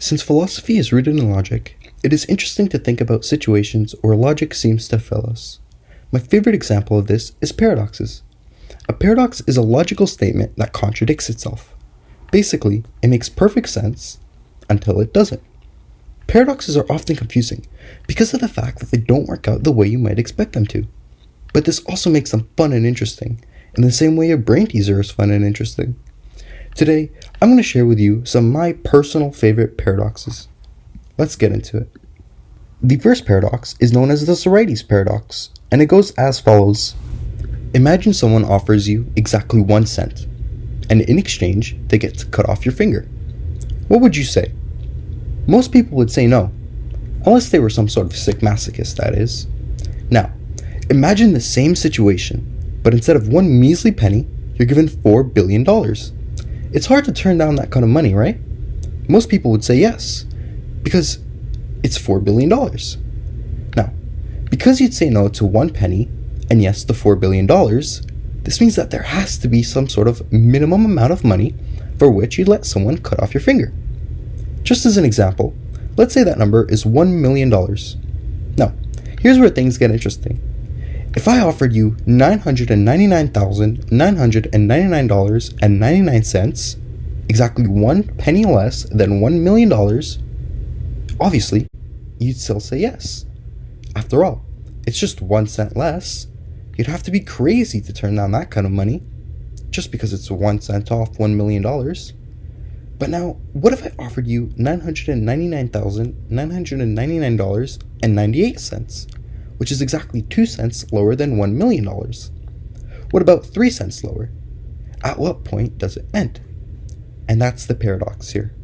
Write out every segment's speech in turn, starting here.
Since philosophy is rooted in logic, it is interesting to think about situations where logic seems to fail us. My favorite example of this is paradoxes. A paradox is a logical statement that contradicts itself. Basically, it makes perfect sense until it doesn't. Paradoxes are often confusing because of the fact that they don't work out the way you might expect them to. But this also makes them fun and interesting, in the same way a brain teaser is fun and interesting. Today, I'm going to share with you some of my personal favorite paradoxes. Let's get into it. The first paradox is known as the Sorites paradox, and it goes as follows. Imagine someone offers you exactly 1 cent, and in exchange, they get to cut off your finger. What would you say? Most people would say no, unless they were some sort of sick masochist, that is. Now, imagine the same situation, but instead of 1 measly penny, you're given $4 billion. It's hard to turn down that kind of money, right? Most people would say yes, because it's $4 billion. Now, because you'd say no to 1 penny, and yes to $4 billion, this means that there has to be some sort of minimum amount of money for which you'd let someone cut off your finger. Just as an example, let's say that number is $1 million. Now, here's where things get interesting. If I offered you $999,999.99, exactly 1 penny less than $1 million, obviously, you'd still say yes. After all, it's just 1 cent less. You'd have to be crazy to turn down that kind of money, just because it's 1 cent off $1 million. But now, what if I offered you $999,999.98, which is exactly 2 cents lower than $1 million? What about 3 cents lower? At what point does it end? And that's the paradox here.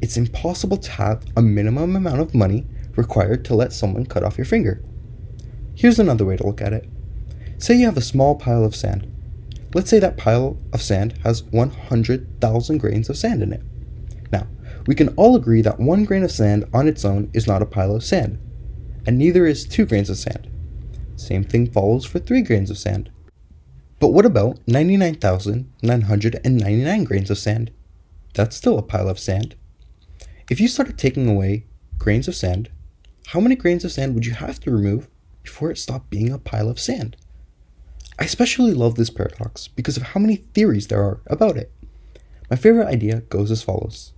It's impossible to have a minimum amount of money required to let someone cut off your finger. Here's another way to look at it. Say you have a small pile of sand. Let's say that pile of sand has 100,000 grains of sand in it. Now, we can all agree that 1 grain of sand on its own is not a pile of sand, and neither is 2 grains of sand. Same thing follows for 3 grains of sand. But what about 99,999 grains of sand? That's still a pile of sand. If you started taking away grains of sand, how many grains of sand would you have to remove before it stopped being a pile of sand? I especially love this paradox because of how many theories there are about it. My favorite idea goes as follows.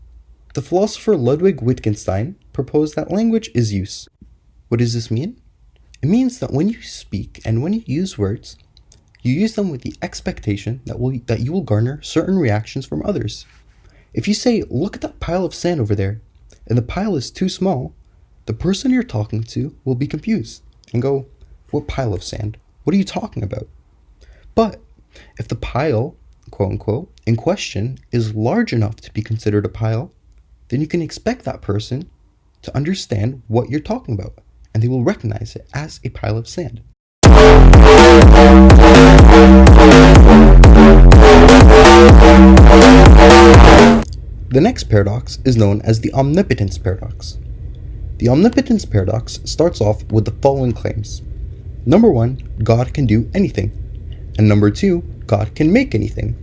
The philosopher Ludwig Wittgenstein proposed that language is use. What does this mean? It means that when you speak and when you use words, you use them with the expectation that you will garner certain reactions from others. If you say, look at that pile of sand over there, and the pile is too small, the person you're talking to will be confused and go, what pile of sand? What are you talking about? But if the pile, quote unquote, in question is large enough to be considered a pile, then you can expect that person to understand what you're talking about, and they will recognize it as a pile of sand. The next paradox is known as the omnipotence paradox. The omnipotence paradox starts off with the following claims. Number 1, God can do anything. And number 2, God can make anything.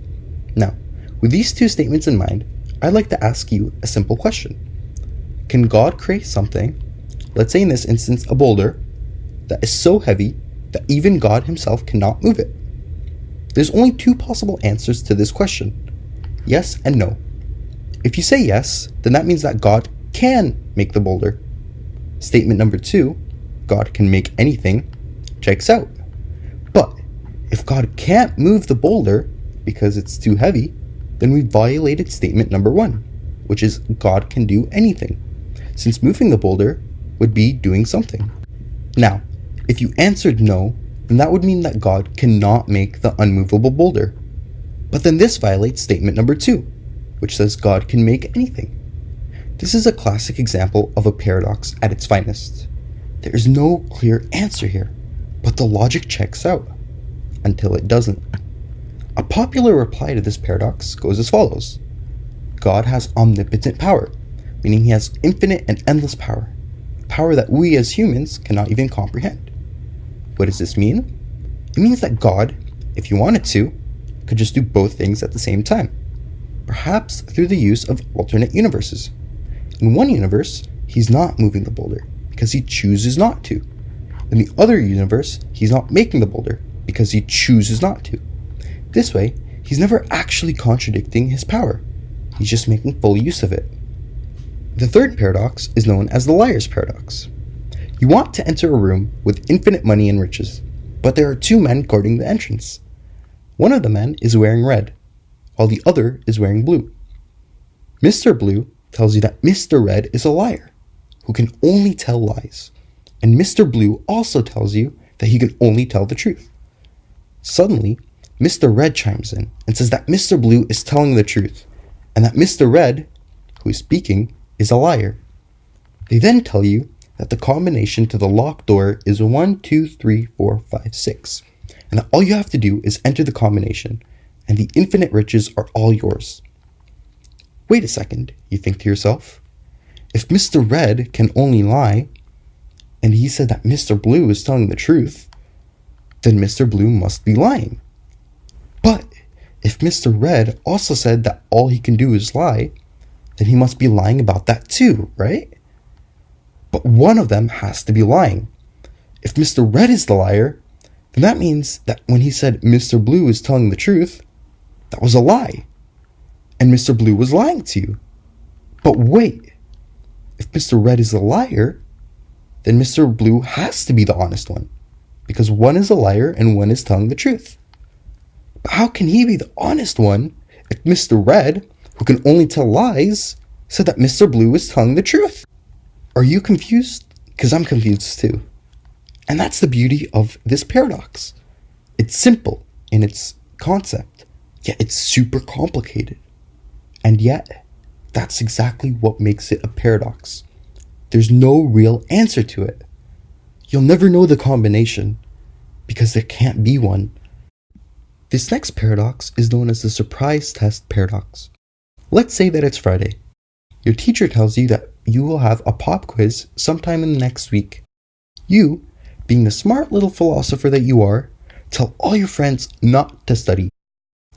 Now, with these two statements in mind, I'd like to ask you a simple question. Can God create something, let's say in this instance a boulder, that is so heavy that even God himself cannot move it? There's only 2 possible answers to this question, yes and no. If you say yes, then that means that God can make the boulder. Statement number 2, God can make anything, checks out. But if God can't move the boulder because it's too heavy, then we violated statement number 1, which is God can do anything, since moving the boulder would be doing something. Now, if you answered no, then that would mean that God cannot make the unmovable boulder. But then this violates statement number 2, which says God can make anything. This is a classic example of a paradox at its finest. There is no clear answer here, but the logic checks out, until it doesn't. A popular reply to this paradox goes as follows. God has omnipotent power, meaning he has infinite and endless power, power that we as humans cannot even comprehend. What does this mean? It means that God, if he wanted to, could just do both things at the same time, perhaps through the use of alternate universes. In one universe, he's not moving the boulder because he chooses not to. In the other universe, he's not making the boulder because he chooses not to. This way, he's never actually contradicting his power. He's just making full use of it. The third paradox is known as the liar's paradox. You want to enter a room with infinite money and riches, but there are two men guarding the entrance. One of the men is wearing red, while the other is wearing blue. Mr. Blue tells you that Mr. Red is a liar, who can only tell lies, and Mr. Blue also tells you that he can only tell the truth. Suddenly, Mr. Red chimes in and says that Mr. Blue is telling the truth, and that Mr. Red, who is speaking, is a liar. They then tell you that the combination to the locked door is 1, 2, 3, 4, 5, 6, and that all you have to do is enter the combination, and the infinite riches are all yours. Wait a second, you think to yourself. If Mr. Red can only lie, and he said that Mr. Blue is telling the truth, then Mr. Blue must be lying. But if Mr. Red also said that all he can do is lie, then he must be lying about that too, right? But one of them has to be lying. If Mr. Red is the liar, then that means that when he said Mr. Blue is telling the truth, that was a lie. And Mr. Blue was lying to you. But wait, if Mr. Red is a liar, then Mr. Blue has to be the honest one, because one is a liar and one is telling the truth. But how can he be the honest one if Mr. Red, who can only tell lies, said that Mr. Blue is telling the truth? Are you confused? Because I'm confused too. And that's the beauty of this paradox. It's simple in its concept, yet it's super complicated. And yet, that's exactly what makes it a paradox. There's no real answer to it. You'll never know the combination, because there can't be one. This next paradox is known as the surprise test paradox. Let's say that it's Friday. Your teacher tells you that you will have a pop quiz sometime in the next week. You, being the smart little philosopher that you are, tell all your friends not to study.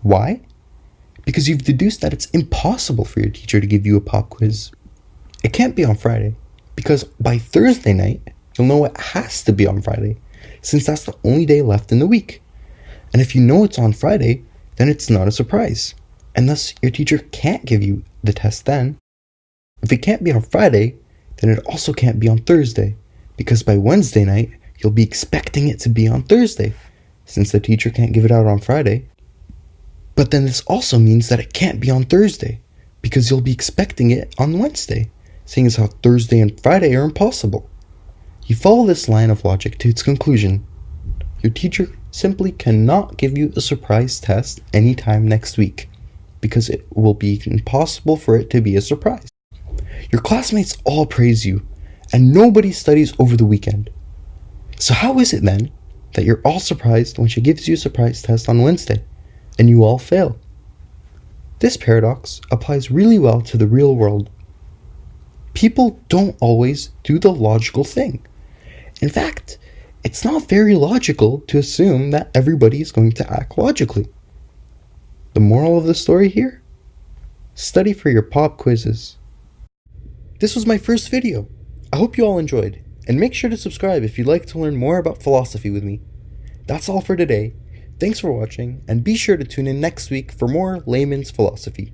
Why? Because you've deduced that it's impossible for your teacher to give you a pop quiz. It can't be on Friday, because by Thursday night, you'll know it has to be on Friday, since that's the only day left in the week. And if you know it's on Friday, then it's not a surprise, and thus your teacher can't give you the test then. If it can't be on Friday, then it also can't be on Thursday, because by Wednesday night, you'll be expecting it to be on Thursday, since the teacher can't give it out on Friday. But then this also means that it can't be on Thursday, because you'll be expecting it on Wednesday, seeing as how Thursday and Friday are impossible. You follow this line of logic to its conclusion. Your teacher simply cannot give you a surprise test anytime next week, because it will be impossible for it to be a surprise. Your classmates all praise you, and nobody studies over the weekend. So how is it then that you're all surprised when she gives you a surprise test on Wednesday, and you all fail? This paradox applies really well to the real world. People don't always do the logical thing. In fact, it's not very logical to assume that everybody is going to act logically. The moral of the story here? Study for your pop quizzes. This was my first video. I hope you all enjoyed, and make sure to subscribe if you'd like to learn more about philosophy with me. That's all for today. Thanks for watching, and be sure to tune in next week for more layman's philosophy.